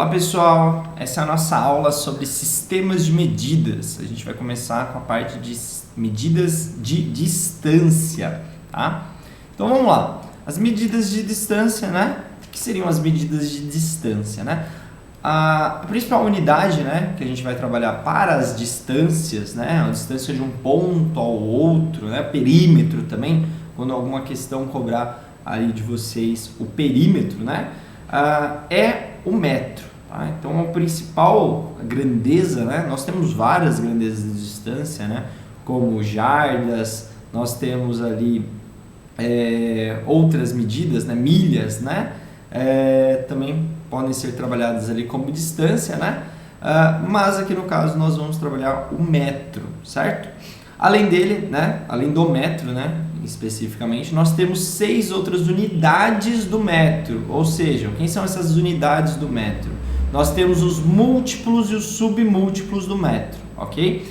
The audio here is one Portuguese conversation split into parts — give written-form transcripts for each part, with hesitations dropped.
Olá pessoal, essa é a nossa aula sobre sistemas de medidas. A gente vai começar com a parte de medidas de distância, tá? Então vamos lá. As medidas de distância, né? O que seriam as medidas de distância, né? A principal unidade, né, que a gente vai trabalhar para as distâncias, né, a distância de um ponto ao outro, né, perímetro também, quando alguma questão cobrar aí de vocês o perímetro, né, é o metro. Tá? Então, a principal grandeza, né, nós temos várias grandezas de distância, né, como jardas, nós temos ali outras medidas, né, milhas, né, também podem ser trabalhadas ali como distância, né? Mas aqui no caso nós vamos trabalhar o metro, certo? Além dele, né? Além do metro, né? Especificamente, nós temos 6 outras unidades do metro, ou seja, quem são essas unidades do metro? Nós temos os múltiplos e os submúltiplos do metro, ok?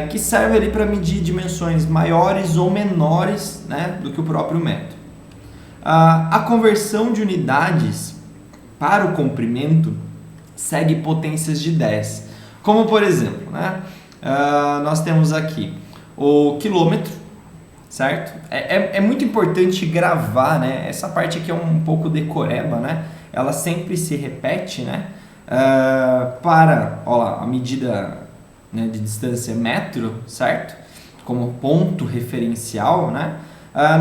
Que servem ali para medir dimensões maiores ou menores, né? Do que o próprio metro. A conversão de unidades para o comprimento segue potências de 10. Como por exemplo, né? Nós temos aqui o quilômetro, certo? É muito importante gravar, né? Essa parte aqui é um pouco decoreba, né? Ela sempre se repete, né? Para, ó lá, a medida, né, de distância metro, certo? Como ponto referencial, né?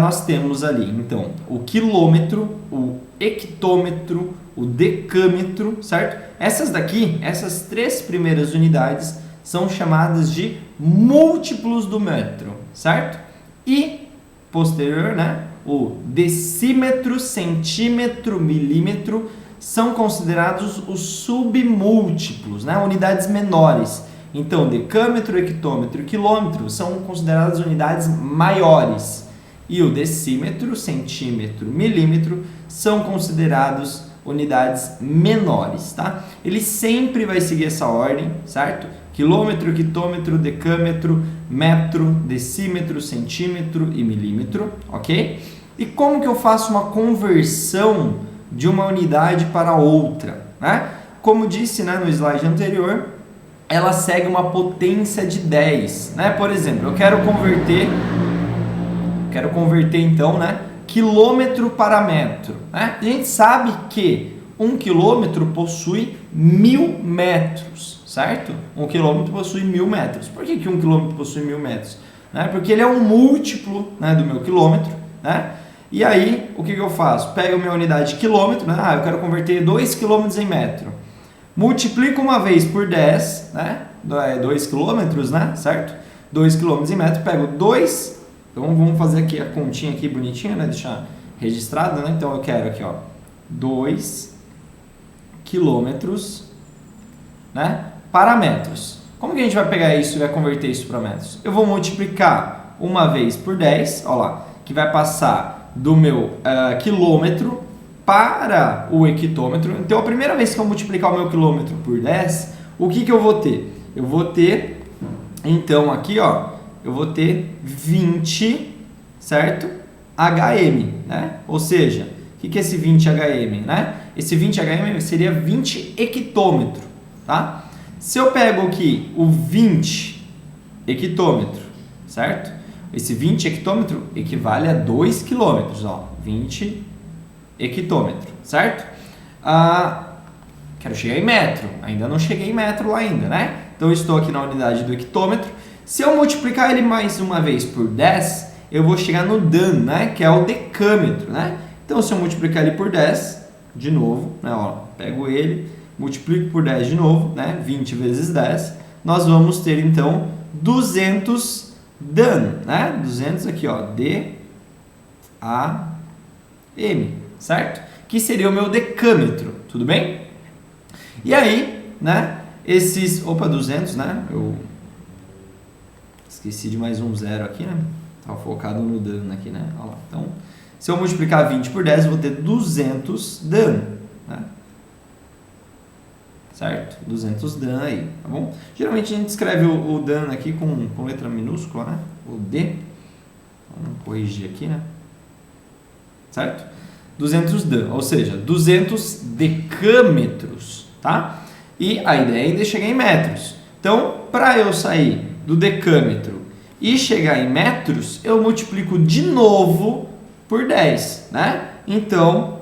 Nós temos ali, então, o quilômetro, o hectômetro, o decâmetro, certo? Essas daqui, essas 3 primeiras unidades são chamadas de múltiplos do metro, certo? E, posterior, né? O decímetro, centímetro, milímetro são considerados os submúltiplos, né? Unidades menores. Então, decâmetro, hectômetro e quilômetro são consideradas unidades maiores. E o decímetro, centímetro, milímetro são considerados unidades menores, tá? Ele sempre vai seguir essa ordem, certo? Quilômetro, hectômetro, decâmetro, metro, decímetro, centímetro e milímetro, ok? E como que eu faço uma conversão de uma unidade para outra, né? Como disse, né, no slide anterior, ela segue uma potência de 10, né? Por exemplo, eu quero converter então, né, quilômetro para metro, né? A gente sabe que 1 quilômetro possui 1000 metros, certo? 1 quilômetro possui 1000 metros. Por que 1 quilômetro possui 1000 metros? Né? Porque ele é um múltiplo, né, do meu quilômetro, né? E aí, o que eu faço? Pego a minha unidade de quilômetro, né? Eu quero converter 2 quilômetros em metro. Multiplico uma vez por 10, né? 2 quilômetros, né? Certo? 2 quilômetros em metro, pego 2. Então vamos fazer aqui a continha aqui bonitinha, né? Deixar registrado, né? Então eu quero aqui, ó, 2 quilômetros, né, para metros. Como que a gente vai pegar isso e vai converter isso para metros? Eu vou multiplicar uma vez por 10, ó lá, que vai passar do meu quilômetro para o hectômetro. Então a primeira vez que eu multiplicar o meu quilômetro por 10, o que eu vou ter? Eu vou ter, então aqui, ó, eu vou ter 20, certo? HM, né? Ou seja, o que é esse 20 HM, né? Esse 20 HM seria 20 hectômetro, tá? Se eu pego aqui o 20 hectômetro, certo? Esse 20 hectômetro equivale a 2 quilômetros, ó, 20 hectômetro, certo? Quero chegar em metro, ainda não cheguei em metro lá ainda, né? Então eu estou aqui na unidade do hectômetro. Se eu multiplicar ele mais uma vez por 10, eu vou chegar no dan, né? Que é o decâmetro, né? Então, se eu multiplicar ele por 10, de novo, né? Ó, pego ele, multiplico por 10 de novo, né? 20 vezes 10, nós vamos ter, então, 200 dan, né? 200 aqui, ó, D-A-M, certo? Que seria o meu decâmetro, tudo bem? E aí, né? 200, né? Eu esqueci de mais um zero aqui, né? Estava focado no dan aqui, né? Olha lá. Então, se eu multiplicar 20 por 10, eu vou ter 200 dan, né? Certo? 200 dan aí, tá bom? Geralmente a gente escreve o dan aqui com letra minúscula, né? O D. Vamos corrigir aqui, né? Certo? 200 dan, ou seja, 200 decâmetros, tá? E a ideia ainda é chegar em metros. Então, para eu sair do decâmetro e chegar em metros, eu multiplico de novo por 10, né? Então,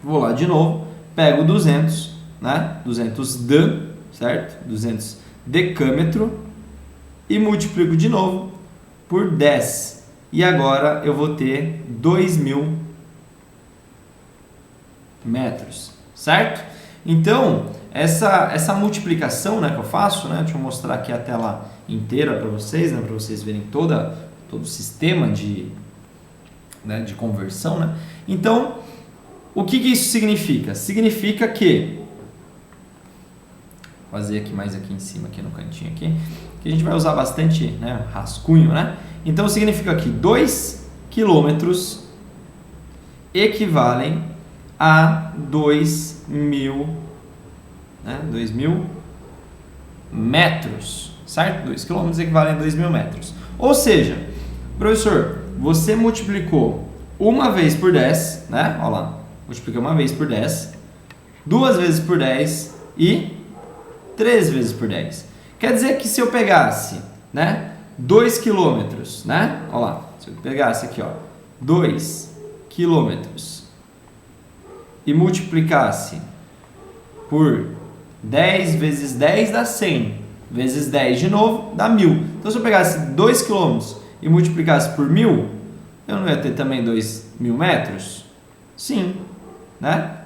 vou lá de novo, pego 200, né? 200 dan, certo? 200 decâmetro e multiplico de novo por 10. E agora eu vou ter 2.000 metros, certo? Então, essa multiplicação, né, que eu faço, né? Deixa eu mostrar aqui a tela inteira para vocês, né? Para vocês verem todo o sistema de conversão, né? Então, o que isso significa? Significa que, vou fazer aqui mais aqui em cima, aqui no cantinho aqui, que a gente vai usar bastante, né, rascunho, né? Então significa que 2 quilômetros equivalem a 2.000, né, 2.000 metros, certo? 2 quilômetros equivalem a 2.000 metros. Ou seja, professor, você multiplicou uma vez por 10, né? Olha lá, multipliquei uma vez por 10, duas vezes por 10 e 3 vezes por 10. Quer dizer que se eu pegasse, né, 2 quilômetros, né? Olha lá, se eu pegasse aqui, ó, 2 quilômetros e multiplicasse por 10 vezes 10 dá 100, vezes 10 de novo dá 1.000. Então se eu pegasse 2 quilômetros e multiplicasse por 1.000, eu não ia ter também 2.000 metros? Sim, né?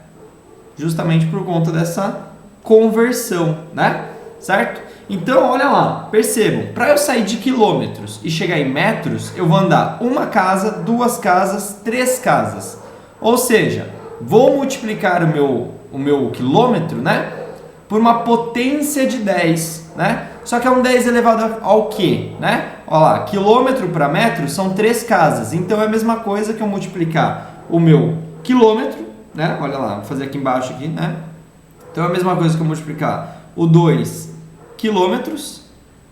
Justamente por conta dessa conversão, né? Certo? Então, olha lá, percebam, para eu sair de quilômetros e chegar em metros, eu vou andar uma casa, duas casas, 3 casas. Ou seja, vou multiplicar o meu quilômetro, né, por uma potência de 10, né? Só que é um 10 elevado ao quê, né? Olha lá, quilômetro para metro são 3 casas. Então é a mesma coisa que eu multiplicar o meu quilômetro, né? Olha lá, vou fazer aqui embaixo aqui, né? Então é a mesma coisa que eu multiplicar o 2 quilômetros,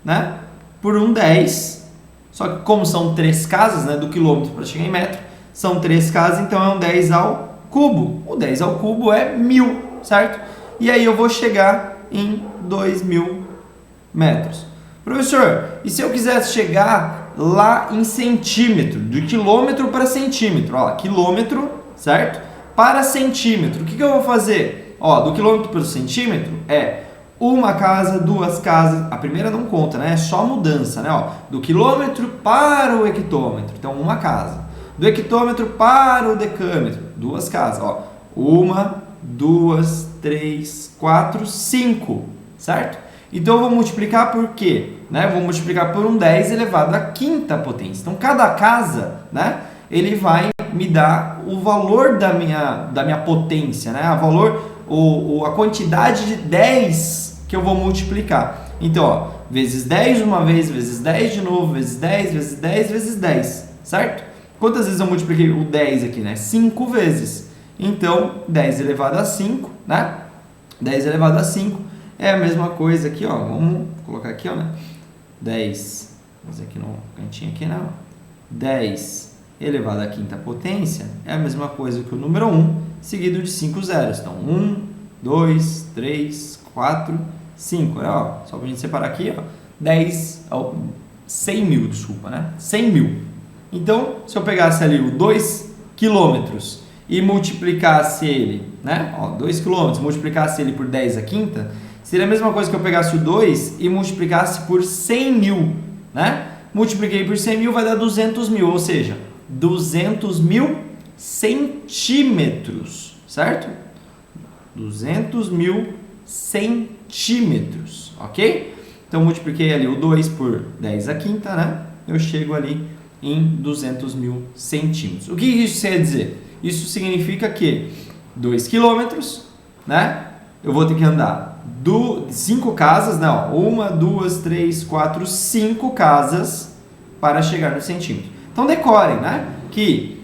né, por um 10, só que como são 3 casas, né, do quilômetro para chegar em metro, são 3 casas, então é um 10 ao cubo. O 10 ao cubo é 1.000, certo? E aí eu vou chegar em 2.000 metros. Professor, e se eu quisesse chegar lá em centímetro, de quilômetro para centímetro, ó, quilômetro, certo? Para centímetro, o que eu vou fazer? Ó, do quilômetro para o centímetro é uma casa, duas casas, a primeira não conta, né? É só mudança, né? Ó, do quilômetro para o hectômetro, então uma casa. Do hectômetro para o decâmetro, 2 casas, ó. 1, 2, 3, 4, 5, certo? Então eu vou multiplicar por quê? Né? Eu vou multiplicar por um 10 elevado à quinta potência. Então cada casa, né, ele vai me dar o valor da minha potência, né? A quantidade de 10 que eu vou multiplicar. Então, ó, vezes 10 uma vez, vezes 10 de novo, vezes 10, vezes 10, vezes 10, certo? Quantas vezes eu multipliquei o 10 aqui, né? 5 vezes. Então, 10 elevado a 5, né? 10 elevado a 5 é a mesma coisa aqui, ó. Vamos colocar aqui, ó, né? 10, vamos aqui no cantinho aqui, né? 10 elevado à quinta potência é a mesma coisa que o número 1, seguido de 5 zeros. Então, 1, 2, 3, 4, 5. Ó, só para a gente separar aqui, ó, 100 mil, desculpa, né? 100 mil. Então, se eu pegasse ali o 2 quilômetros e multiplicasse ele, né? Ó, 2 quilômetros, multiplicasse ele por 10 à quinta, seria a mesma coisa que eu pegasse o 2 e multiplicasse por 100 mil, né? Multipliquei por 100 mil vai dar 200 mil, ou seja, 200 mil centímetros, certo? 200 mil centímetros, ok? Então, multipliquei ali o 2 por 10 à quinta, né? Eu chego ali em 200 mil centímetros. O que isso quer dizer? Isso significa que 2 quilômetros, né? Eu vou ter que andar 5 casas, não, 1, 2, 3, 4, 5 casas para chegar no centímetro. Então, decorem, né? Que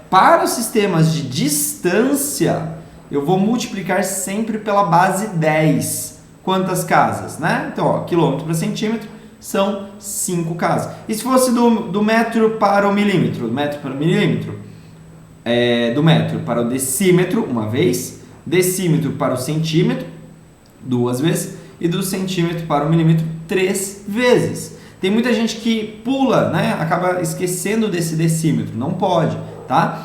para os sistemas de distância, eu vou multiplicar sempre pela base 10. Quantas casas, né? Então, ó, quilômetro para centímetro são 5 casas. E se fosse do metro para o milímetro? Do metro para o milímetro? Do metro para o decímetro, uma vez. decímetro para o centímetro, 2 vezes, e do centímetro para o milímetro, 3 vezes. Tem muita gente que pula, né? Acaba esquecendo desse decímetro, não pode, tá?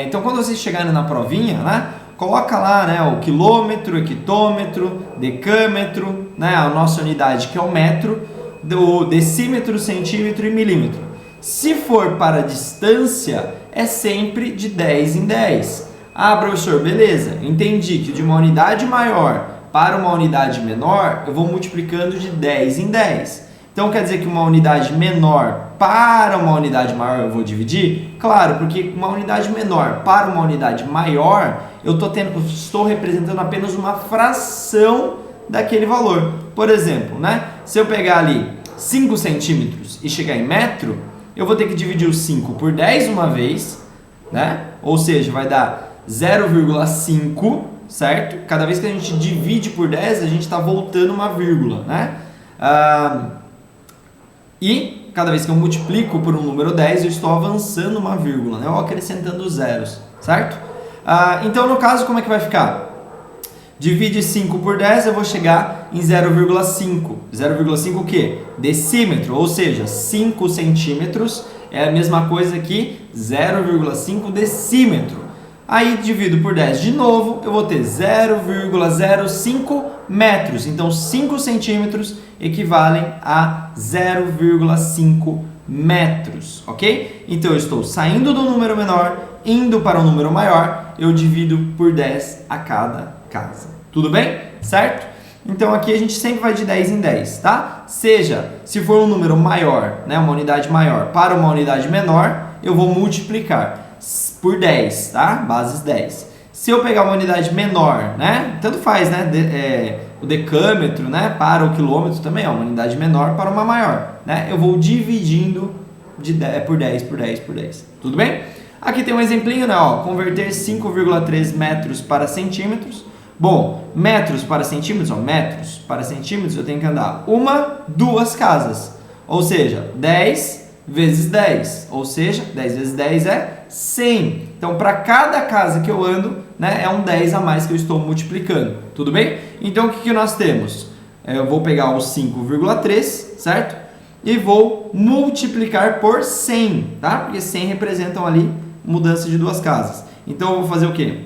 Então, quando vocês chegarem na provinha, né? Coloca lá, né, o quilômetro, hectômetro, decâmetro, né, a nossa unidade que é o metro, do decímetro, centímetro e milímetro. Se for para distância, é sempre de 10 em 10. Ah, professor, beleza, entendi que de uma unidade maior para uma unidade menor, eu vou multiplicando de 10 em 10. Então, quer dizer que uma unidade menor para uma unidade maior eu vou dividir? Claro, porque uma unidade menor para uma unidade maior, eu estou representando apenas uma fração daquele valor. Por exemplo, né? Se eu pegar ali 5 centímetros e chegar em metro, eu vou ter que dividir o 5 por 10 uma vez, né? Ou seja, vai dar 0,5, certo? Cada vez que a gente divide por 10, a gente está voltando uma vírgula, né? E cada vez que eu multiplico por um número 10, eu estou avançando uma vírgula, né? Ou acrescentando zeros, certo? Então, no caso, como é que vai ficar? Divide 5 por 10, eu vou chegar em 0,5. 0,5 o quê? Decímetro, ou seja, 5 centímetros é a mesma coisa que 0,5 decímetro. Aí divido por 10 de novo, eu vou ter 0,05 metros. Então, 5 centímetros equivalem a 0,5 metros, ok? Então, eu estou saindo do número menor, indo para um número maior, eu divido por 10 a cada casa. Tudo bem? Certo? Então, aqui a gente sempre vai de 10 em 10, tá? Seja, se for um número maior, né, uma unidade maior, para uma unidade menor, eu vou multiplicar por 10, tá? Bases 10. Se eu pegar uma unidade menor, né? Tanto faz, né? O decâmetro, né? Para o quilômetro também é uma unidade menor para uma maior, né? Eu vou dividindo por 10, por 10, por 10. Tudo bem? Aqui tem um exemplinho, né? Ó, converter 5,3 metros para centímetros. Bom, metros para centímetros, ó, metros para centímetros eu tenho que andar 2 casas. Ou seja, 10 vezes 10. Ou seja, 10 vezes 10 é 100. Então, para cada casa que eu ando, né, é um 10 a mais que eu estou multiplicando. Tudo bem? Então, o que nós temos? Eu vou pegar o 5,3, certo? E vou multiplicar por 100, tá? Porque 100 representam ali mudança de 2 casas. Então, eu vou fazer o quê?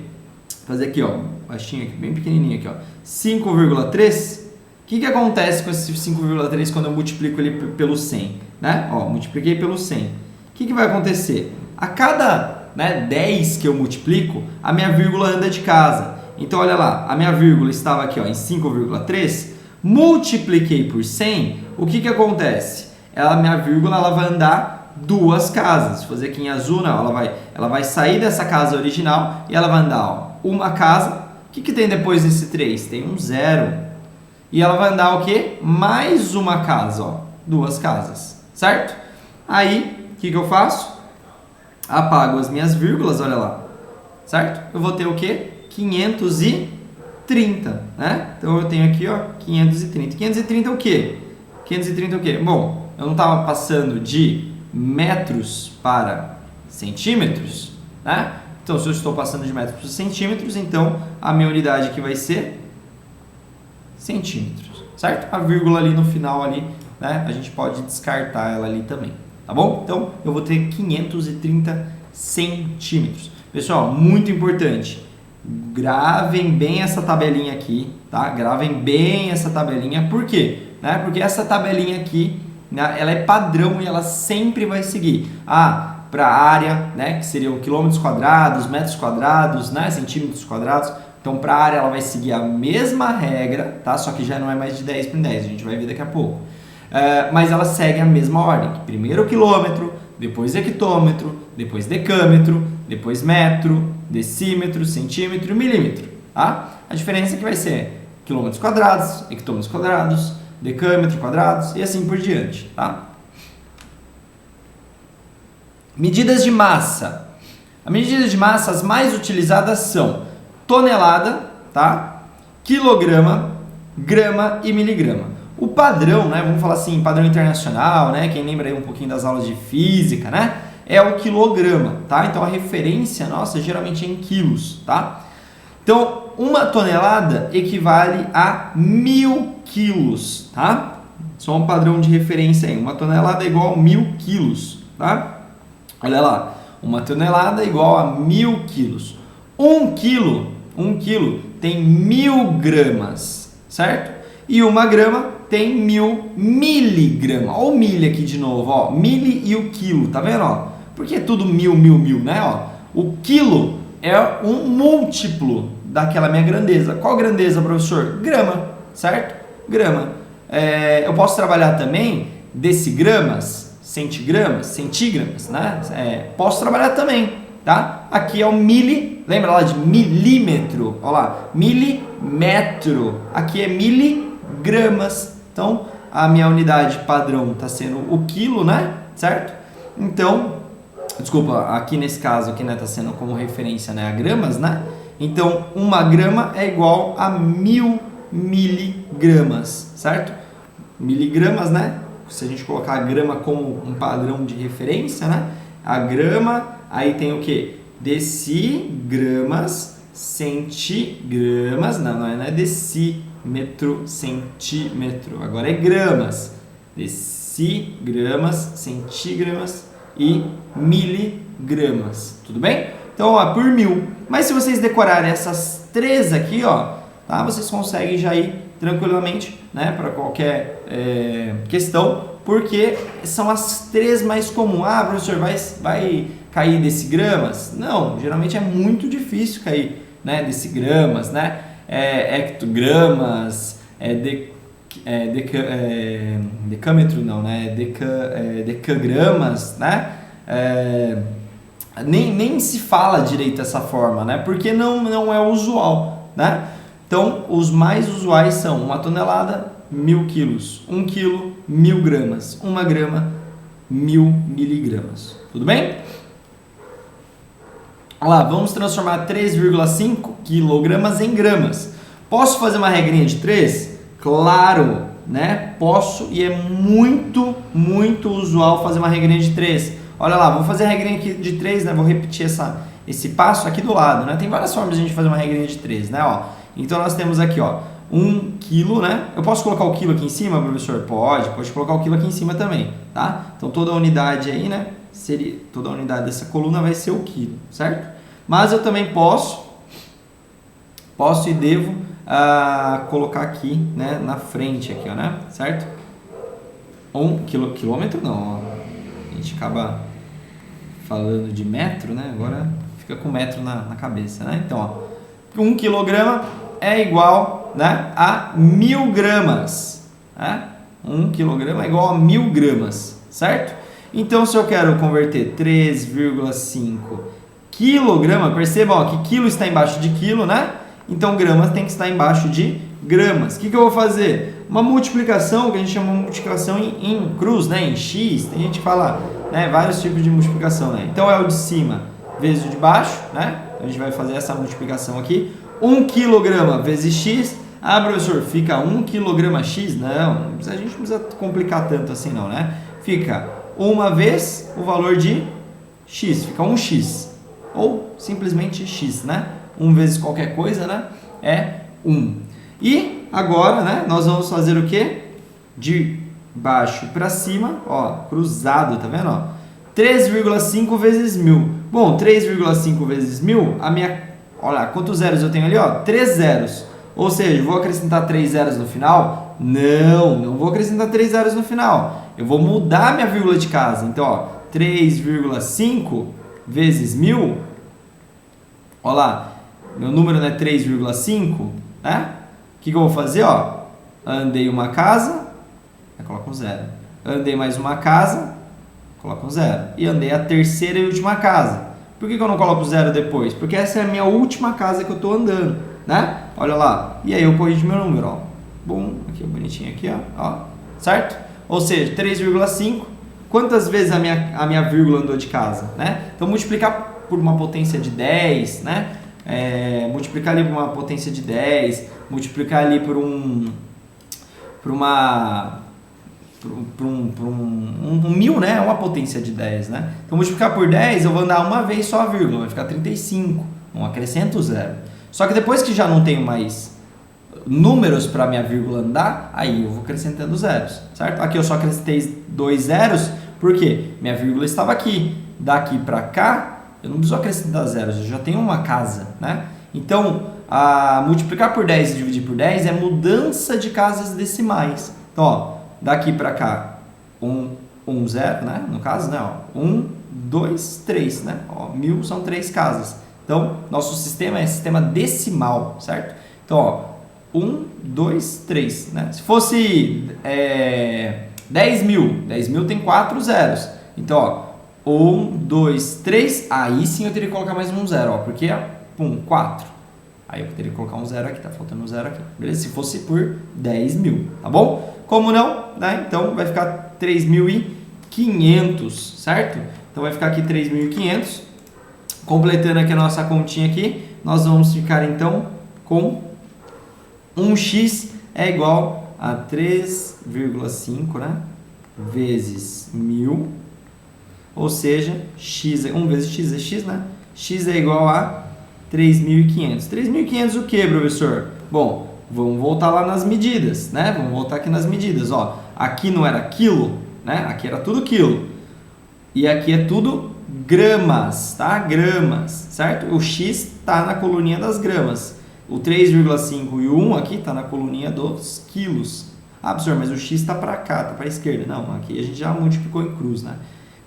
Fazer aqui, ó, baixinho aqui, bem pequenininho aqui, ó. 5,3. O que acontece com esse 5,3 quando eu multiplico ele pelo 100? Né? Ó, multipliquei pelo 100. O que vai acontecer? A cada 10 que eu multiplico, a minha vírgula anda de casa. Então, olha lá, a minha vírgula estava aqui ó, em 5,3, multipliquei por 100, o que acontece? A minha vírgula ela vai andar 2 casas. Vou fazer aqui em azul, não, ela vai sair dessa casa original e ela vai andar ó, uma casa. O que tem depois desse 3? Tem um 0. E ela vai andar o quê? Mais uma casa, ó, 2 casas, certo? Aí, o que eu faço? Apago as minhas vírgulas, olha lá, certo? Eu vou ter o quê? 530, né? Então, eu tenho aqui, ó, 530. 530 é o quê? 530 é o quê? Bom, eu não estava passando de metros para centímetros, né? Então, se eu estou passando de metros para centímetros, então, a minha unidade aqui vai ser centímetros, certo? A vírgula ali no final ali, né? A gente pode descartar ela ali também. Tá bom? Então, eu vou ter 530 centímetros. Pessoal, muito importante. Gravem bem essa tabelinha aqui, tá? Gravem bem essa tabelinha. Por quê? Né? Porque essa tabelinha aqui, né, ela é padrão e ela sempre vai seguir. Para a área, né, que seriam quilômetros quadrados, metros quadrados, né, centímetros quadrados. Então, para a área, ela vai seguir a mesma regra, tá? Só que já não é mais de 10 por 10, a gente vai ver daqui a pouco. Mas ela segue a mesma ordem. Primeiro quilômetro, depois hectômetro, depois decâmetro, depois metro, decímetro, centímetro e milímetro. Tá? A diferença é que vai ser quilômetros quadrados, hectômetros quadrados, decâmetros quadrados e assim por diante. Tá? Medidas de massa. As medidas de massa as mais utilizadas são tonelada, tá? Quilograma, grama e miligrama. O padrão, né, vamos falar assim, padrão internacional, né, quem lembra aí um pouquinho das aulas de física, né, é o quilograma, tá? Então a referência nossa geralmente é em quilos, tá? Então, uma tonelada equivale a 1000 quilos, tá? Só um padrão de referência aí. Uma tonelada é igual a 1000 quilos, tá? Olha lá. Uma tonelada é igual a 1000 quilos. Um quilo tem 1000 gramas, certo? E uma grama tem 1000 miligramas. Olha o milho aqui de novo, ó. Mili e o quilo, tá vendo, ó? Porque é tudo mil, né, ó? O quilo é um múltiplo daquela minha grandeza. Qual grandeza, professor? Grama, certo? Grama. Eu posso trabalhar também decigramas, centígramas, né? Posso trabalhar também, tá? Aqui é o mili, lembra lá de milímetro? Olha lá, milimetro. Aqui é miligramas. Então, a minha unidade padrão está sendo o quilo, né? Certo? Então, desculpa, aqui nesse caso aqui, né, tá sendo como referência, né, a gramas, né? Então, uma grama é igual a 1000 miligramas, certo? Miligramas, né? Se a gente colocar a grama como um padrão de referência, né? A grama, aí tem o que? Decigramas, centigramas, não é decímetro, centímetro. Agora é gramas. Decigramas, centígramas e miligramas. Tudo bem? Então, ó, por 1000. Mas se vocês decorarem essas três aqui, ó, tá? Vocês conseguem já ir tranquilamente, né, para qualquer questão, porque são as três mais comuns. Ah, professor, vai cair decigramas? Não, geralmente é muito difícil cair, né, decigramas, né, hectogramas, decâmetro não, né, decagramas, né, nem se fala direito dessa forma, né, porque não é usual, né. Então, os mais usuais são uma tonelada, 1000 quilos, 1 quilo, 1000 gramas, 1 grama, 1000 miligramas. Tudo bem? Olha lá, vamos transformar 3,5 quilogramas em gramas. Posso fazer uma regrinha de 3? Claro, né? Posso, e é muito, muito usual fazer uma regrinha de 3. Olha lá, vou fazer a regrinha aqui de 3, né? Vou repetir esse passo aqui do lado, né? Tem várias formas de a gente fazer uma regrinha de 3, né? Ó, então nós temos aqui, ó, 1 quilo, né? Eu posso colocar o quilo aqui em cima, professor? Pode colocar o quilo aqui em cima também, tá? Então toda a unidade aí, né? Toda a unidade dessa coluna vai ser o quilo, certo? Mas eu também posso e devo colocar aqui, né? Na frente aqui, ó, né? Certo? Quilômetro não, ó. A gente acaba falando de metro, né? Agora fica com metro na cabeça, né? Então, ó. 1 quilograma é igual, né, a 1000 gramas. Né? 1 quilograma é igual a 1000 gramas, certo? Então, se eu quero converter 3,5 quilograma, percebam ó, que quilo está embaixo de quilo, né? Então, gramas tem que estar embaixo de gramas. O que eu vou fazer? Uma multiplicação, que a gente chama de multiplicação em cruz, né? Em x. Tem gente que fala, né, vários tipos de multiplicação, né? Então, é o de cima vezes o de baixo, né? A gente vai fazer essa multiplicação aqui. 1 quilograma vezes x. Ah, professor, fica 1 quilograma x? Não, a gente não precisa complicar tanto assim não, né? Fica uma vez o valor de x, fica 1x. Ou simplesmente x, né? 1 vezes qualquer coisa, né? É 1. E agora, né? Nós vamos fazer o quê? De baixo para cima, ó, cruzado, tá vendo? Ó? 3,5 vezes 1000. Bom, 3,5 vezes 1000, olha lá, quantos zeros eu tenho ali, ó? 3 zeros. Ou seja, vou acrescentar 3 zeros no final? Não vou acrescentar 3 zeros no final. Eu vou mudar minha vírgula de casa. Então, ó, 3,5 vezes 1000, olha lá, meu número não é 3,5, né? O que eu vou fazer, ó? Andei uma casa, aí coloco um zero. Andei mais uma casa, coloco um zero. E andei a terceira e última casa. Por que eu não coloco zero depois? Porque essa é a minha última casa que eu estou andando, né? Olha lá. E aí eu corrijo meu número, ó. Bum, aqui bonitinho aqui, ó. Certo? Ou seja, 3,5. Quantas vezes a minha vírgula andou de casa, né? Então multiplicar por uma potência de 10, né? Multiplicar ali por uma potência de 10, multiplicar ali por um 1000, né? É uma potência de 10, né? Então, multiplicar por 10, eu vou andar uma vez só a vírgula, vai ficar 35. Não acrescento zero. Só que depois que já não tenho mais números para minha vírgula andar, aí eu vou acrescentando zeros, certo? Aqui eu só acrescentei 2 zeros, porque minha vírgula estava aqui. Daqui para cá, eu não preciso acrescentar zeros, eu já tenho uma casa, né? Então, multiplicar por 10 e dividir por 10 é mudança de casas decimais. Então, ó, daqui para cá, 1, 0, né? No caso, né? Ó, 1, 2, 3, né? Ó, 1000 são 3 casas. Então, nosso sistema é sistema decimal, certo? Então, ó, 1, 2, 3, né? Se fosse 10.000 tem 4 zeros. Então, ó, 1, 2, 3, aí sim eu teria que colocar mais um zero, ó, porque, pum, 4. Aí eu teria que colocar um zero aqui, tá faltando um zero aqui, beleza? Se fosse por 10.000, tá bom? Como não, né? Então vai ficar 3.500, certo? Então vai ficar aqui 3.500. Completando aqui a nossa continha aqui, nós vamos ficar então com 1x é igual a 3,5, né? Vezes 1000. Ou seja, x, 1 vezes x é x, né? X é igual a 3.500. 3.500 o que, professor? Bom, vamos voltar lá nas medidas, né? Vamos voltar aqui nas medidas, ó. Aqui não era quilo, né? Aqui era tudo quilo. E aqui é tudo gramas, tá? Gramas, certo? O x está na coluninha das gramas. O 3,5 e o 1 aqui está na coluninha dos quilos. Ah, professor, mas o x está para cá, está para a esquerda. Não, aqui a gente já multiplicou em cruz, né?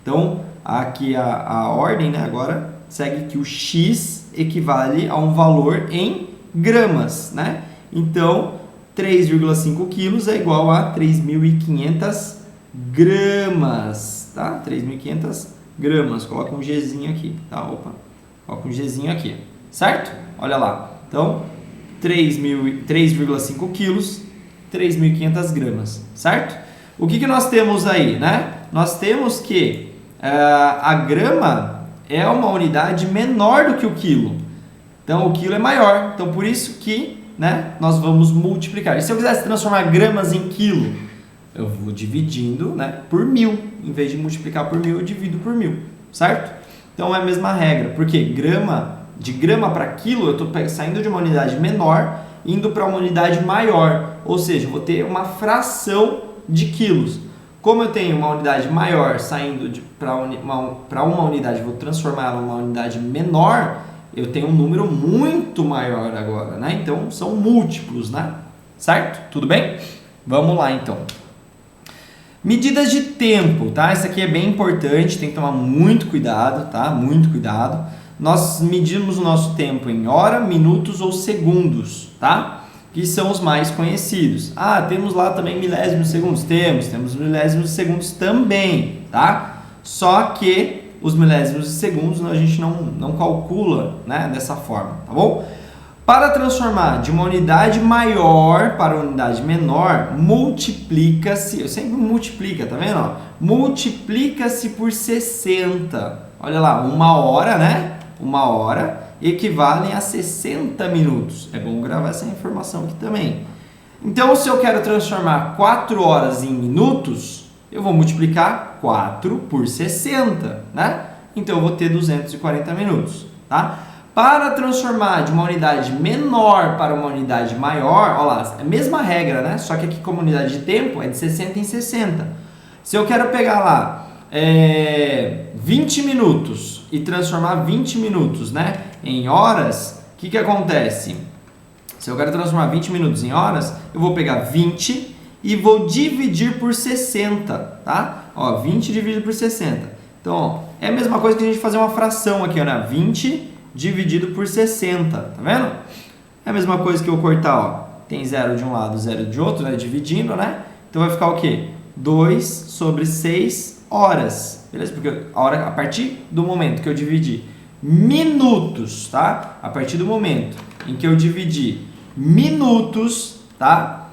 Então, aqui a ordem, né, agora segue que o x equivale a um valor em gramas, né? Então, 3,5 quilos é igual a 3.500 gramas, tá? 3.500 gramas. Coloca um Gzinho aqui, tá? Opa, coloca um Gzinho aqui, certo? Olha lá. Então, 3,5 quilos, 3.500 gramas, certo? O que nós temos aí, né? Nós temos que a grama é uma unidade menor do que o quilo. Então, o quilo é maior. Então, por isso que, né, nós vamos multiplicar. E se eu quisesse transformar gramas em quilo, eu vou dividindo, né, por 1000. Em vez de multiplicar por 1000, eu divido por 1000, certo? Então, é a mesma regra. Porque de grama para quilo, eu estou saindo de uma unidade menor, indo para uma unidade maior. Ou seja, eu vou ter uma fração de quilos. Como eu tenho uma unidade maior saindo para uma unidade, vou transformar ela em uma unidade menor, eu tenho um número muito maior agora, né? Então, são múltiplos, né? Certo? Tudo bem? Vamos lá, então. Medidas de tempo, tá? Isso aqui é bem importante, tem que tomar muito cuidado, tá? Muito cuidado. Nós medimos o nosso tempo em hora, minutos ou segundos, tá? Que são os mais conhecidos. Ah, temos lá também milésimos de segundos? Temos milésimos de segundos também, tá? Só que os milésimos de segundos a gente não calcula, né, dessa forma, tá bom? Para transformar de uma unidade maior para uma unidade menor, multiplica-se, eu sempre multiplica, tá vendo? Ó? Multiplica-se por 60. Olha lá, 1 hora, né? 1 hora equivalem a 60 minutos. É bom gravar essa informação aqui também. Então, se eu quero transformar 4 horas em minutos, eu vou multiplicar 4 por 60, né? Então, eu vou ter 240 minutos, tá? Para transformar de uma unidade menor para uma unidade maior, olha lá, é a mesma regra, né? Só que aqui, como unidade de tempo, é de 60 em 60. Se eu quero pegar lá 20 minutos e transformar 20 minutos, né, em horas, o que acontece? Se eu quero transformar 20 minutos em horas, eu vou pegar 20 e vou dividir por 60, tá? Ó, 20 dividido por 60. Então, ó, é a mesma coisa que a gente fazer uma fração aqui, ó, né? 20 dividido por 60, tá vendo? É a mesma coisa que eu cortar, ó, tem 0 de um lado, 0 de outro, né, dividindo, né? Então vai ficar o quê? 2 sobre 6 horas, beleza? Porque a partir do momento que eu dividi minutos, tá? A partir do momento em que eu dividi minutos, tá?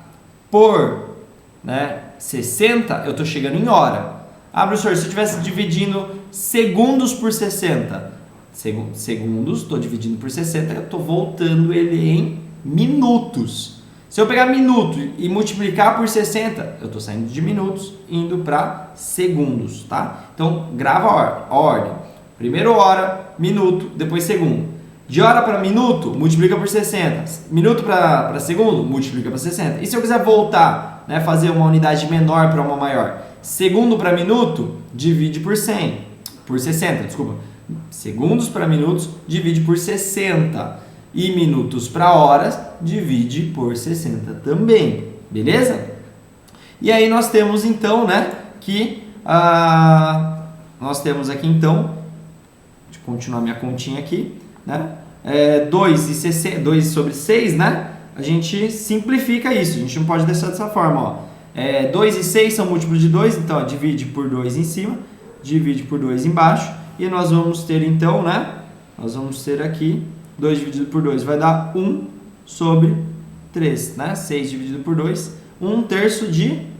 Por, né, 60, eu tô chegando em hora. Ah, professor, se eu estivesse dividindo segundos por 60, segundos, estou dividindo por 60, eu estou voltando ele em minutos. Se eu pegar minuto e multiplicar por 60, eu estou saindo de minutos, indo para segundos, tá? Então, grava a ordem. Primeiro hora, minuto, depois segundo. De hora para minuto, multiplica por 60. Minuto para segundo, multiplica por 60. E se eu quiser voltar, né, fazer uma unidade menor para uma maior? Segundo para minuto, divide por 100. Por 60, desculpa. Segundos para minutos, divide por 60. E minutos para horas, divide por 60 também. Beleza? E aí nós temos então, né, que nós temos aqui então, deixa eu continuar minha continha aqui, né? 2 sobre 6, né? A gente simplifica isso, a gente não pode deixar dessa forma, ó. 2 e 6 são múltiplos de 2, então ó, divide por 2 em cima, divide por 2 embaixo, e nós vamos ter então, né? Nós vamos ter aqui, 2 dividido por 2 vai dar 1 sobre 3, né? 6 dividido por 2, 1 terço de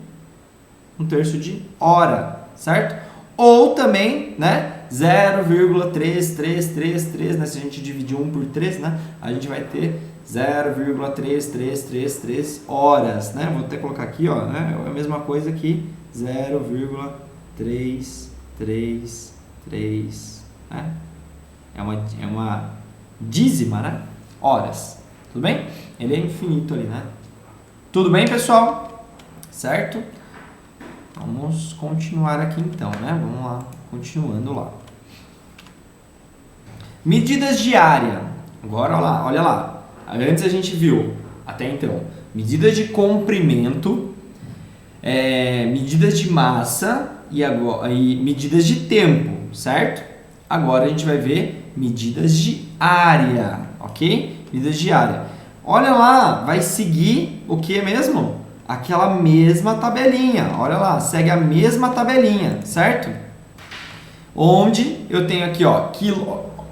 hora, certo? Ou também, né? 0,3333, né? Se a gente dividir 1 por 3, né? A gente vai ter 0,3333 horas, né? Vou até colocar aqui, ó, né? É a mesma coisa que 0,333, né? É uma dízima, né? Horas. Tudo bem? Ele é infinito ali, né? Tudo bem, pessoal? Certo? Vamos continuar aqui então, né? Vamos lá, continuando lá. Medidas de área. Agora, olha lá. Antes a gente viu, até então, medidas de comprimento, medidas de massa e medidas de tempo, certo? Agora a gente vai ver medidas de área, ok? Medidas de área. Olha lá, vai seguir o que mesmo? Aquela mesma tabelinha. Olha lá, segue a mesma tabelinha, certo? Onde eu tenho aqui, ó,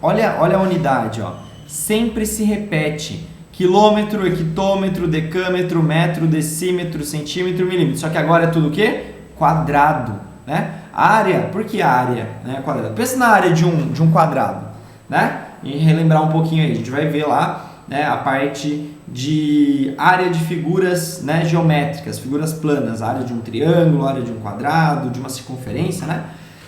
olha a unidade, ó. Sempre se repete. Quilômetro, hectômetro, decâmetro, metro, decímetro, centímetro, milímetro. Só que agora é tudo o quê? Quadrado, né? Área, por que área? Né? Quadrado. Pensa na área de um quadrado, né? E relembrar um pouquinho aí. A gente vai ver lá, né, a parte de área de figuras, né, geométricas, figuras planas, área de um triângulo, área de um quadrado, de uma circunferência, né?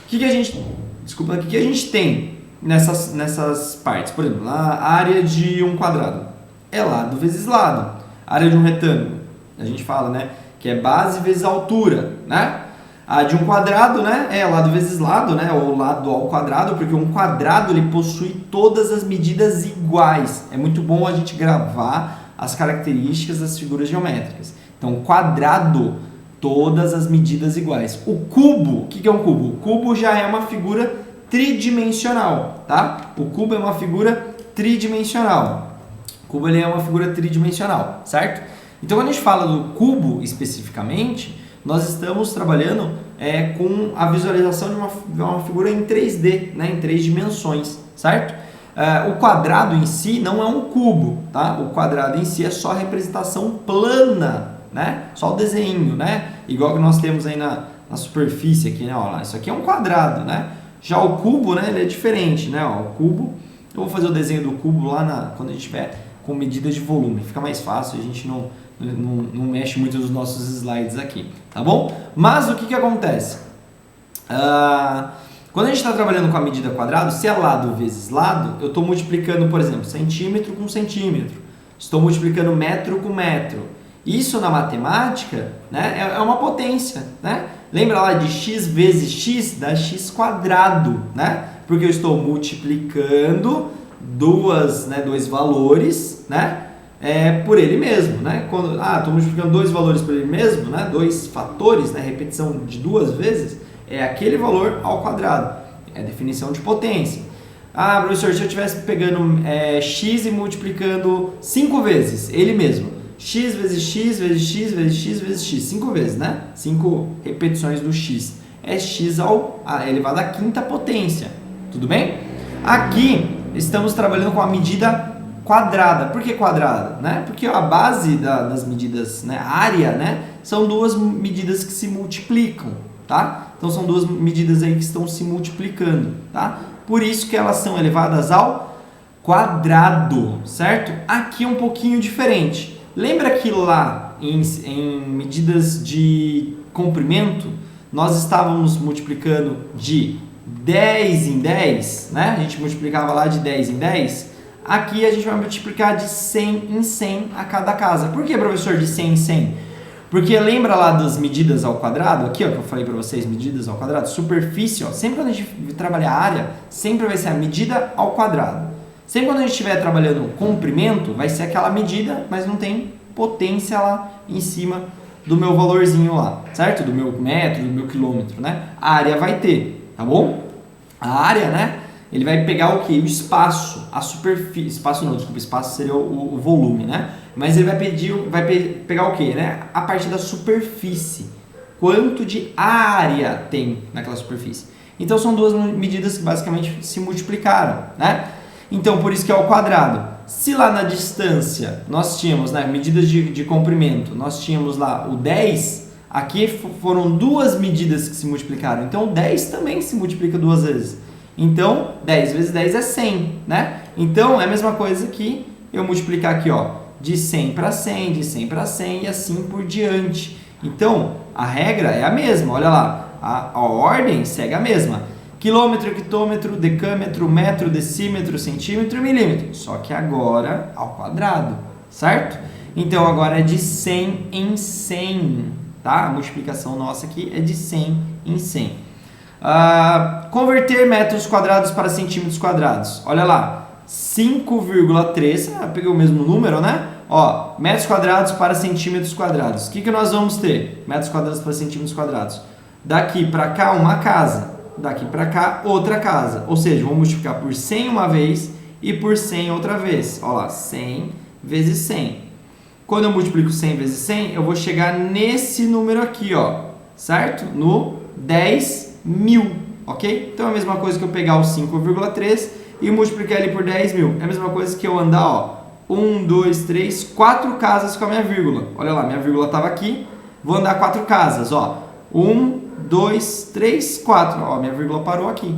O que a gente tem nessas partes? Por exemplo, a área de um quadrado é lado vezes lado. A área de um retângulo, a gente fala, né, que é base vezes altura, né? A de um quadrado, né, é lado vezes lado, né, ou lado ao quadrado, porque um quadrado ele possui todas as medidas iguais. É muito bom a gente gravar as características das figuras geométricas. Então, quadrado, todas as medidas iguais. O cubo, o que é um cubo? O cubo já é uma figura tridimensional, tá? O cubo é uma figura tridimensional. O cubo ele é uma figura tridimensional, certo? Então, quando a gente fala do cubo especificamente, nós estamos trabalhando com a visualização de uma figura em 3D, né? Em 3 dimensões, certo? O quadrado em si não é um cubo, tá? O quadrado em si é só a representação plana, né? Só o desenho, né? Igual que nós temos aí na superfície aqui, né? Ó, lá, isso aqui é um quadrado, né? Já o cubo, né? Ele é diferente, né? Ó, o cubo, eu vou fazer o desenho do cubo lá quando a gente tiver com medidas de volume, fica mais fácil, a gente não mexe muito nos nossos slides aqui, tá bom? Mas o que acontece? Quando a gente está trabalhando com a medida quadrado, se é lado vezes lado, eu estou multiplicando, por exemplo, centímetro com centímetro. Estou multiplicando metro com metro. Isso na matemática, né, é uma potência, né? Lembra lá de x vezes x dá x quadrado, né? Porque eu estou multiplicando dois valores, né? Por ele mesmo, né? Quando estou multiplicando dois valores por ele mesmo, né? Dois fatores, né? Repetição de 2 vezes, é aquele valor ao quadrado. É a definição de potência. Professor, se eu estivesse pegando x e multiplicando 5 vezes, ele mesmo. X vezes x vezes x vezes x vezes x. 5 vezes, né? 5 repetições do x. É x elevado à quinta potência. Tudo bem? Aqui estamos trabalhando com a medida quadrada. Por que quadrada? Né? Porque a base das medidas, né, área, né, são duas medidas que se multiplicam, tá? Então são duas medidas aí que estão se multiplicando, tá? Por isso que elas são elevadas ao quadrado, certo? Aqui é um pouquinho diferente. Lembra que lá em medidas de comprimento nós estávamos multiplicando de 10 em 10, né? A gente multiplicava lá de 10 em 10. Aqui a gente vai multiplicar de 100 em 100 a cada casa. Por que, professor, de 100 em 100? Porque lembra lá das medidas ao quadrado? Aqui, ó, que eu falei para vocês, medidas ao quadrado. Superfície, ó, sempre quando a gente trabalhar a área, sempre vai ser a medida ao quadrado. Sempre quando a gente estiver trabalhando comprimento, vai ser aquela medida, mas não tem potência lá em cima do meu valorzinho lá, certo? Do meu metro, do meu quilômetro, né? A área vai ter, tá bom? A área, né? Ele vai pegar o que? O espaço, a superfície. Espaço não, desculpa, espaço seria o volume, né? Mas ele vai pegar o que, né? A parte da superfície. Quanto de área tem naquela superfície. Então são duas medidas que basicamente se multiplicaram, né? Então por isso que é ao quadrado. Se lá na distância nós tínhamos, né, medidas de comprimento, nós tínhamos lá o 10, aqui foram duas medidas que se multiplicaram. Então o 10 também se multiplica duas vezes. Então 10 vezes 10 é 100, né? Então é a mesma coisa que eu multiplicar aqui, ó, de 100 para 100, de 100 para 100 e assim por diante. Então a regra é a mesma, olha lá, a ordem segue a mesma. Quilômetro, hectômetro, decâmetro, metro, decímetro, centímetro e milímetro. Só que agora ao quadrado, certo? Então agora é de 100 em 100, tá? A multiplicação nossa aqui é de 100 em 100. Converter metros quadrados para centímetros quadrados. Olha lá, 5,3, peguei o mesmo número, né? Ó, metros quadrados para centímetros quadrados. O que nós vamos ter? Metros quadrados para centímetros quadrados. Daqui para cá, uma casa. Daqui para cá, outra casa. Ou seja, vou multiplicar por 100 uma vez e por 100 outra vez. Olha lá, 100 vezes 100. Quando eu multiplico 100 vezes 100, eu vou chegar nesse número aqui, ó. Certo? No 10.000, ok? Então é a mesma coisa que eu pegar o 5,3 e multiplicar ele por 10.000. É a mesma coisa que eu andar, ó, 1, 2, 3, 4 casas com a minha vírgula. Olha lá, minha vírgula estava aqui, vou andar 4 casas, ó. 1, 2, 3, 4. Ó, minha vírgula parou aqui.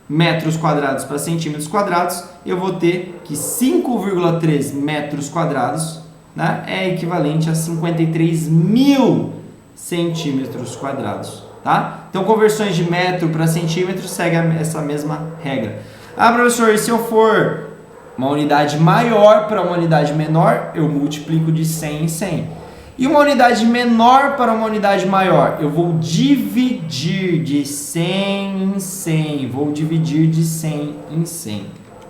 Metros quadrados para centímetros quadrados, eu vou ter que 5,3 metros quadrados, né, é equivalente a 53.000 centímetros quadrados, tá? Então, conversões de metro para centímetro segue essa mesma regra. Professor, e se eu for uma unidade maior para uma unidade menor, eu multiplico de 100 em 100. E uma unidade menor para uma unidade maior, eu vou dividir de 100 em 100. Vou dividir de 100 em 100.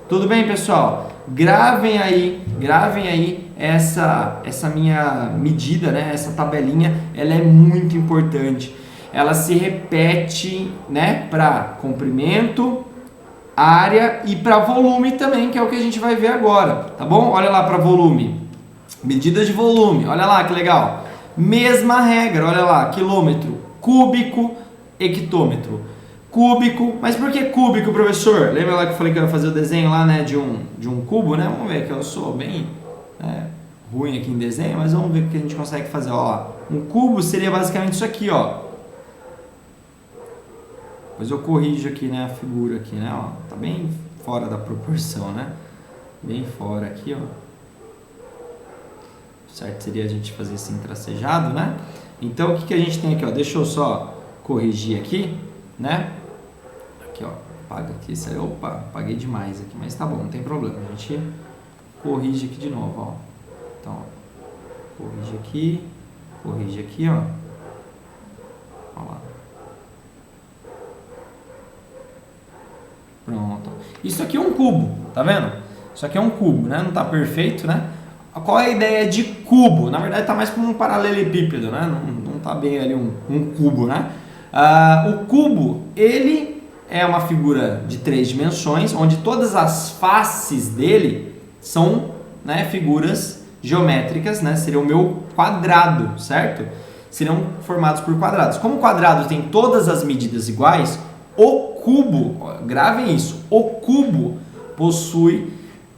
Tudo bem, pessoal? Gravem aí essa minha medida, né? Essa tabelinha, ela é muito importante. Ela se repete, né, para comprimento, área e para volume também, que é o que a gente vai ver agora, tá bom? Olha lá para volume. Medida de volume, olha lá que legal. Mesma regra, olha lá, quilômetro, cúbico, hectômetro. Cúbico, mas por que cúbico, professor? Lembra lá que eu falei que eu ia fazer o desenho lá, né, de um cubo, né? Vamos ver que eu sou bem ruim aqui em desenho, mas vamos ver o que a gente consegue fazer. Ó, um cubo seria basicamente isso aqui, ó. Depois eu corrijo aqui, né, a figura aqui, né? Ó, tá bem fora da proporção, né? Bem fora aqui, ó. Certo seria a gente fazer assim tracejado, né? Então o que a gente tem aqui, ó? Deixa eu só corrigir aqui, né? Aqui, ó, apaga aqui, isso aí, opa, apaguei demais aqui, mas tá bom, não tem problema, a gente corrige aqui de novo, ó. Então, ó, corrige aqui, ó. Olha lá. Pronto. Isso aqui é um cubo, tá vendo? Isso aqui é um cubo, né? Não tá perfeito, né? Qual é a ideia de cubo? Na verdade, tá mais como um paralelepípedo, né? Não tá bem ali um cubo, né? O cubo, ele é uma figura de 3 dimensões, onde todas as faces dele são, né, figuras geométricas, né? Seria o meu quadrado, certo? Seriam formados por quadrados. Como o quadrado tem todas as medidas iguais, o cubo, ó, gravem isso, o cubo possui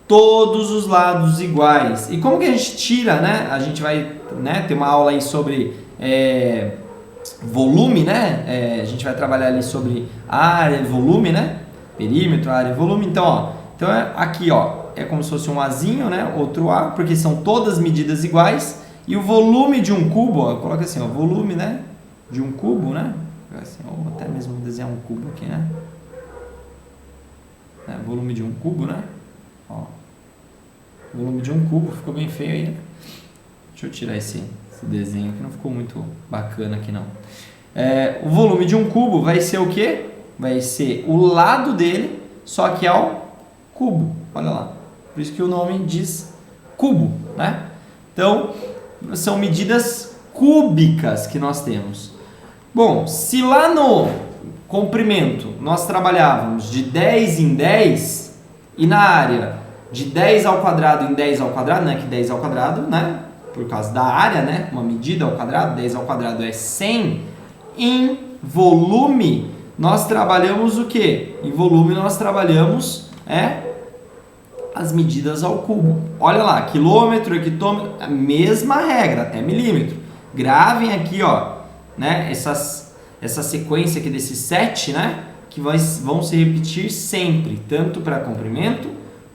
todos os lados iguais. E como que a gente tira, né? A gente vai, né, ter uma aula aí sobre volume, né? A gente vai trabalhar ali sobre área e volume, né? Perímetro, área e volume. Então, ó, aqui, ó, é como se fosse um Azinho, né? Outro A, porque são todas medidas iguais. E o volume de um cubo, ó, coloca assim, ó, volume, né, de um cubo, né? Assim, ou até mesmo desenhar um cubo aqui, né? Volume de um cubo, né? Ó, volume de um cubo, ficou bem feio aí, né? Deixa eu tirar esse desenho que não ficou muito bacana aqui não. O volume de um cubo vai ser o quê? Vai ser o lado dele, só que ao cubo. Olha lá. Por isso que o nome diz cubo, né? Então, são medidas cúbicas que nós temos. Bom, se lá no comprimento nós trabalhávamos de 10 em 10 e na área de 10 ao quadrado em 10 ao quadrado, né? Que 10 ao quadrado, né? Por causa da área, né? Uma medida ao quadrado, 10 ao quadrado é 100. Em volume, nós trabalhamos o quê? Em volume, nós trabalhamos as medidas ao cubo. Olha lá, quilômetro, hectômetro, a mesma regra, até milímetro. Gravem aqui, ó, né? Essa sequência aqui desses 7, né? Que vão se repetir sempre, tanto para comprimento,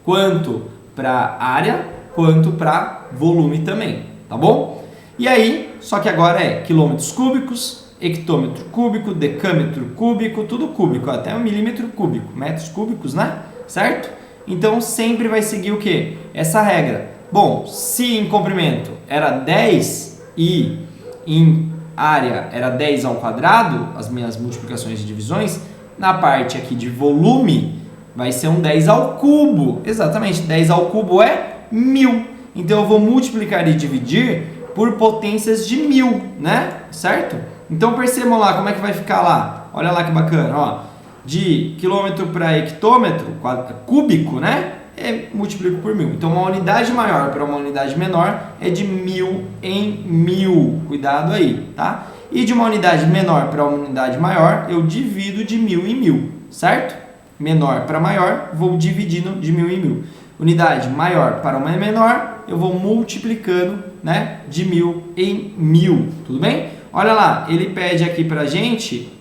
quanto para área, quanto para volume também, tá bom? E aí, só que agora é quilômetros cúbicos, hectômetro cúbico, decâmetro cúbico, tudo cúbico, até um milímetro cúbico, metros cúbicos, né? Certo? Então, sempre vai seguir o quê? Essa regra. Bom, se em comprimento era 10 e em área era 10 ao quadrado, as minhas multiplicações e divisões, na parte aqui de volume vai ser um 10 ao cubo. Exatamente, 10 ao cubo é 1000. Então, eu vou multiplicar e dividir por potências de 1000, né? Certo? Então, percebam lá como é que vai ficar lá. Olha lá que bacana, ó. De quilômetro para hectômetro cúbico, né? Multiplico por 1000. Então, uma unidade maior para uma unidade menor é de 1000 em 1000. Cuidado aí, tá? E de uma unidade menor para uma unidade maior, eu divido de 1000 em 1000, certo? Menor para maior, vou dividindo de 1000 em 1000. Unidade maior para uma menor, eu vou multiplicando, né? De 1000 em 1000. Tudo bem? Olha lá, ele pede aqui pra gente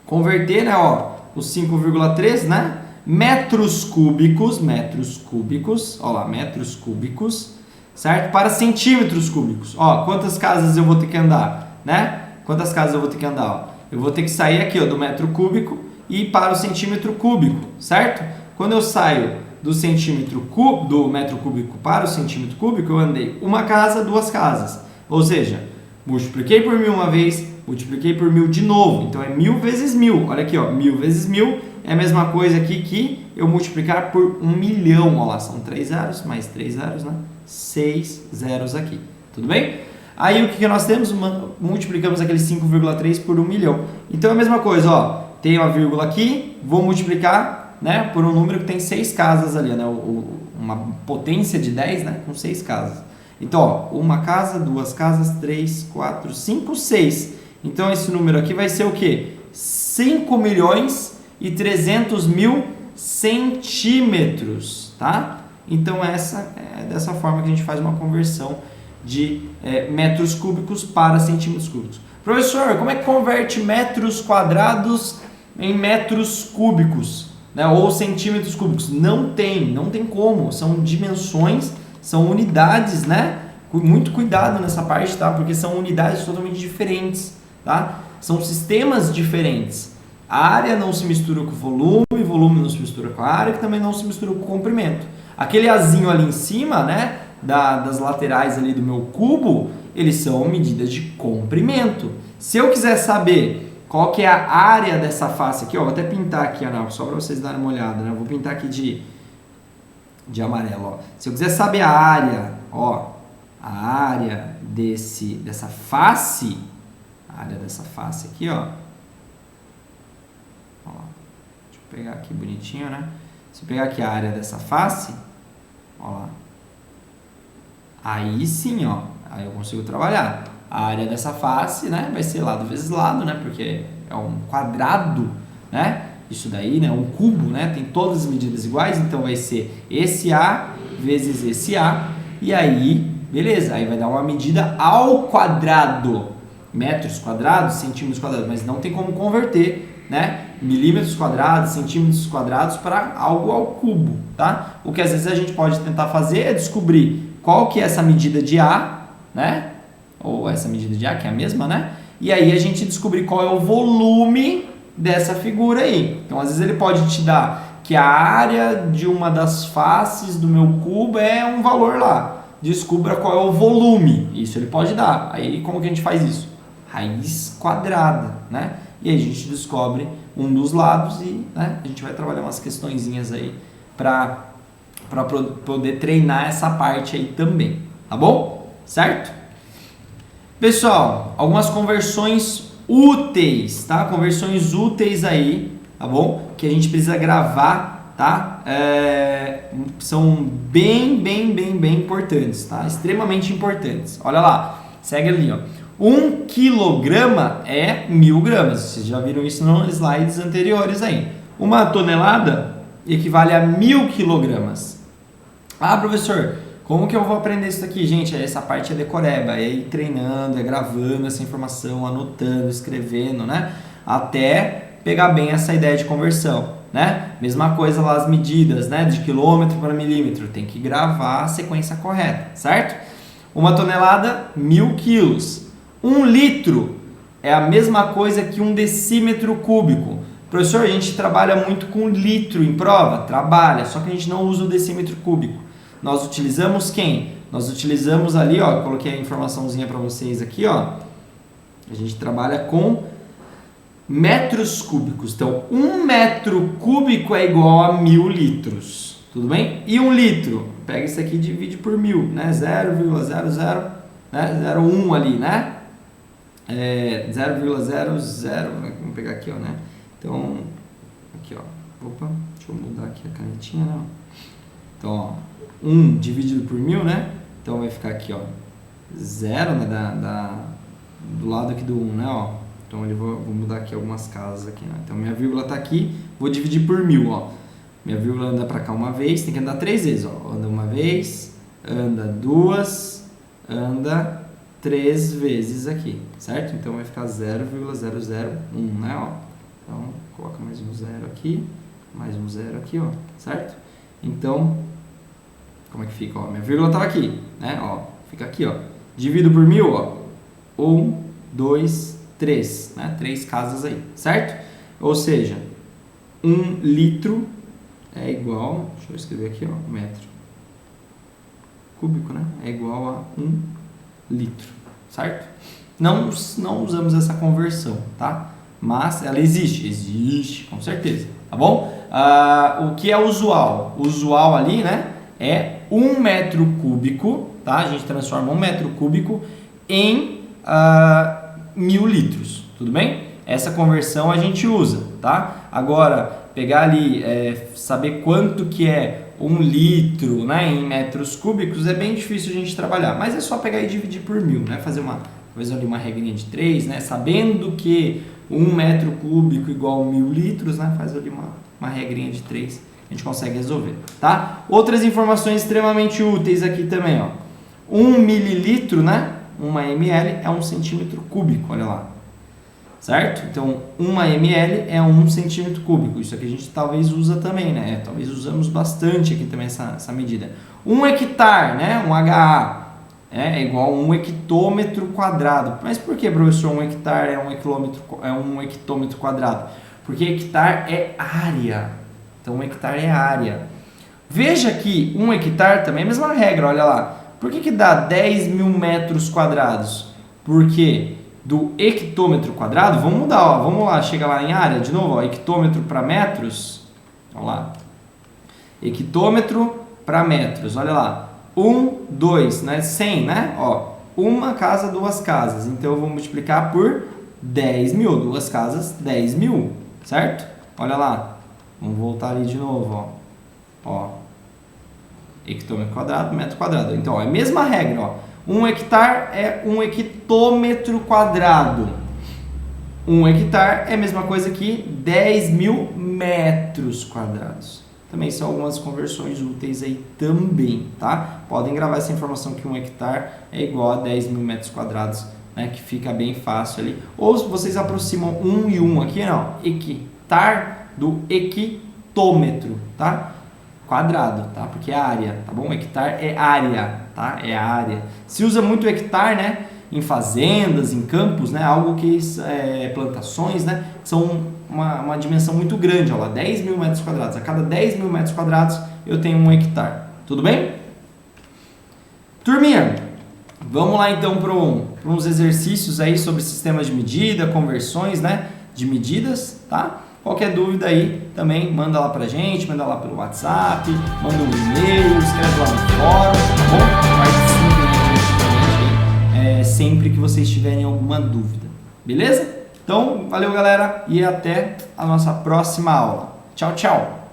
converter, né, ó, os 5,3, né, metros cúbicos, ó lá, metros cúbicos, certo? Para centímetros cúbicos. Ó, quantas casas eu vou ter que andar, né? Quantas casas eu vou ter que andar, ó? Eu vou ter que sair aqui, ó, do metro cúbico e ir para o centímetro cúbico, certo? Quando eu saio do metro cúbico para o centímetro cúbico, eu andei uma casa, duas casas. Ou seja, multipliquei por 1000 uma vez, multipliquei por 1000 de novo. Então, é 1000 vezes 1000. Olha aqui, ó, 1000 vezes 1000 é a mesma coisa aqui que eu multiplicar por 1 milhão. Olha lá, são 3 zeros, mais 3 zeros, né? 6 zeros aqui. Tudo bem? Aí, o que nós temos? Multiplicamos aquele 5,3 por 1 milhão. Então, é a mesma coisa, ó. Tem uma vírgula aqui, vou multiplicar, né, por um número que tem 6 casas ali, né? Uma potência de 10, né? Com 6 casas. Então, ó, uma casa, duas casas, 3, 4, 5, 6. Então, esse número aqui vai ser o quê? 5 milhões e 300 mil centímetros, tá? Então, essa é dessa forma que a gente faz uma conversão de metros cúbicos para centímetros cúbicos. Professor, como é que converte metros quadrados em metros cúbicos, né? Ou centímetros cúbicos? Não tem como. São dimensões, são unidades, né? Muito cuidado nessa parte, tá? Porque são unidades totalmente diferentes, tá? São sistemas diferentes. A área não se mistura com o volume não se mistura com a área, que também não se mistura com o comprimento. Aquele azinho ali em cima, né? Das laterais ali do meu cubo, eles são medidas de comprimento. Se eu quiser saber qual que é a área dessa face aqui, ó, vou até pintar aqui, ó, só para vocês darem uma olhada, né? Eu vou pintar aqui de amarelo, ó. Se eu quiser saber a área, ó, a área dessa face, aqui, ó. Ó, deixa eu pegar aqui bonitinho, né? Se eu pegar aqui a área dessa face, ó lá. Aí sim, ó, aí eu consigo trabalhar. A área dessa face, né, vai ser lado vezes lado, né, porque é um quadrado, né? Isso daí, né, um cubo, né, tem todas as medidas iguais, então vai ser esse A vezes esse A, e aí, beleza, aí vai dar uma medida ao quadrado, metros quadrados, centímetros quadrados, mas não tem como converter, né, milímetros quadrados, centímetros quadrados para algo ao cubo, tá? O que às vezes a gente pode tentar fazer é descobrir qual que é essa medida de A, né, ou essa medida de A, que é a mesma, né, e aí a gente descobrir qual é o volume dessa figura aí. Então, às vezes ele pode te dar que a área de uma das faces do meu cubo é um valor lá. Descubra qual é o volume. Isso ele pode dar. Aí como que a gente faz isso? Raiz quadrada, né? E aí a gente descobre um dos lados e, né, a gente vai trabalhar umas questõezinhas aí para poder treinar essa parte aí também, tá bom? Certo? Pessoal, algumas conversões úteis, tá? Conversões úteis aí, tá bom? Que a gente precisa gravar, tá? São bem importantes, tá? Extremamente importantes. Olha lá, segue ali, ó. 1 quilograma é 1000 gramas. Vocês já viram isso nos slides anteriores aí. 1 tonelada equivale a 1000 quilogramas. Ah, professor, como que eu vou aprender isso aqui? Gente, essa parte é decoreba, é ir treinando, é gravando essa informação, anotando, escrevendo, né? Até pegar bem essa ideia de conversão, né? Mesma coisa lá as medidas, né? De quilômetro para milímetro, tem que gravar a sequência correta, certo? 1 tonelada, 1000 quilos. 1 litro é a mesma coisa que 1 decímetro cúbico. Professor, a gente trabalha muito com litro em prova? Trabalha, só que a gente não usa o decímetro cúbico. Nós utilizamos quem? Nós utilizamos ali, ó, coloquei a informaçãozinha para vocês aqui, ó. A gente trabalha com metros cúbicos. Então, 1 metro cúbico é igual a 1000 litros. Tudo bem? E 1 litro? Pega isso aqui e divide por 1000, né? 0,00, né? 0,1 ali, né? 0,00, vamos pegar aqui, ó, né? Então, aqui, ó. Opa, deixa eu mudar aqui a canetinha, né? Então, ó, 1 dividido por 1000, né? Então vai ficar aqui, ó, 0, né? Do lado aqui do 1, né? Ó. Então eu vou mudar aqui algumas casas aqui, né? Então minha vírgula tá aqui, vou dividir por 1000, ó. Minha vírgula anda para cá uma vez, tem que andar 3 vezes, ó. Anda uma vez, anda 2, anda 3 vezes aqui, certo? Então vai ficar 0,001, né? Ó. Então coloca mais um 0 aqui, mais um 0 aqui, ó, certo? Então, como é que fica? Ó, minha vírgula estava aqui, né? Ó, fica aqui, ó. Divido por 1000, ó. 1, 2, 3, né? 3 casas aí, certo? Ou seja, 1 litro é igual, deixa eu escrever aqui, ó, metro cúbico, né? É igual a 1 litro, certo? Não usamos essa conversão, tá? Mas ela existe, com certeza, tá bom? O que é usual? O usual ali, né? É 1 metro cúbico, tá? A gente transforma 1 metro cúbico em 1000 litros, tudo bem? Essa conversão a gente usa, tá? Agora, pegar ali, saber quanto que é 1 litro, né, em metros cúbicos é bem difícil a gente trabalhar, mas é só pegar e dividir por 1000, né? Fazer uma regrinha de 3, né? Sabendo que 1 metro cúbico igual a 1000 litros, né? Faz ali uma regrinha de 3, a gente consegue resolver, tá? Outras informações extremamente úteis aqui também, ó. 1 mililitro, né? 1 ml é 1 centímetro cúbico, olha lá. Certo? Então, 1 ml é 1 centímetro cúbico. Isso aqui a gente talvez usa também, né? Talvez usamos bastante aqui também essa medida. 1 hectare, né? Um HA, é igual a 1 hectômetro quadrado. Mas por que, professor, 1 hectare é 1 hectômetro quadrado? Porque hectare é área. Então, 1 hectare é área. Veja que 1 hectare também é a mesma regra, olha lá. Por que dá 10.000 metros quadrados? Porque do hectômetro quadrado, vamos mudar, ó, vamos lá, chega lá em área de novo, ó, hectômetro para metros, olha lá, hectômetro para metros, olha lá, 1, 2, né, 100, né, ó, uma casa, 2 casas, então eu vou multiplicar por 10.000, 2 casas, 10.000, certo? Olha lá, vamos voltar ali de novo, ó, hectômetro quadrado, metro quadrado, então ó, é a mesma regra, ó. 1 hectare é 1 hectômetro quadrado. 1 hectare é a mesma coisa que 10.000 metros quadrados. Também são algumas conversões úteis aí também, tá? Podem gravar essa informação que 1 hectare é igual a 10.000 metros quadrados, né? Que fica bem fácil ali. Ou se vocês aproximam 1 e 1 aqui, não. Hectare do hectômetro, tá? Quadrado, tá? Porque é área, tá bom? Hectare é área, tá? É a área. Se usa muito hectare, né? em fazendas, em campos, né? Algo que plantações, né? São uma dimensão muito grande, ó lá, 10 mil metros quadrados. A cada 10 mil metros quadrados eu tenho 1 hectare. Tudo bem? Turminha, vamos lá então para uns exercícios aí sobre sistemas de medida, conversões, né? De medidas, tá? Qualquer dúvida aí também manda lá pra gente, manda lá pelo WhatsApp, manda um e-mail, escreve lá no fórum, tá bom? Participem sempre que vocês tiverem alguma dúvida, beleza? Então, valeu galera e até a nossa próxima aula. Tchau, tchau!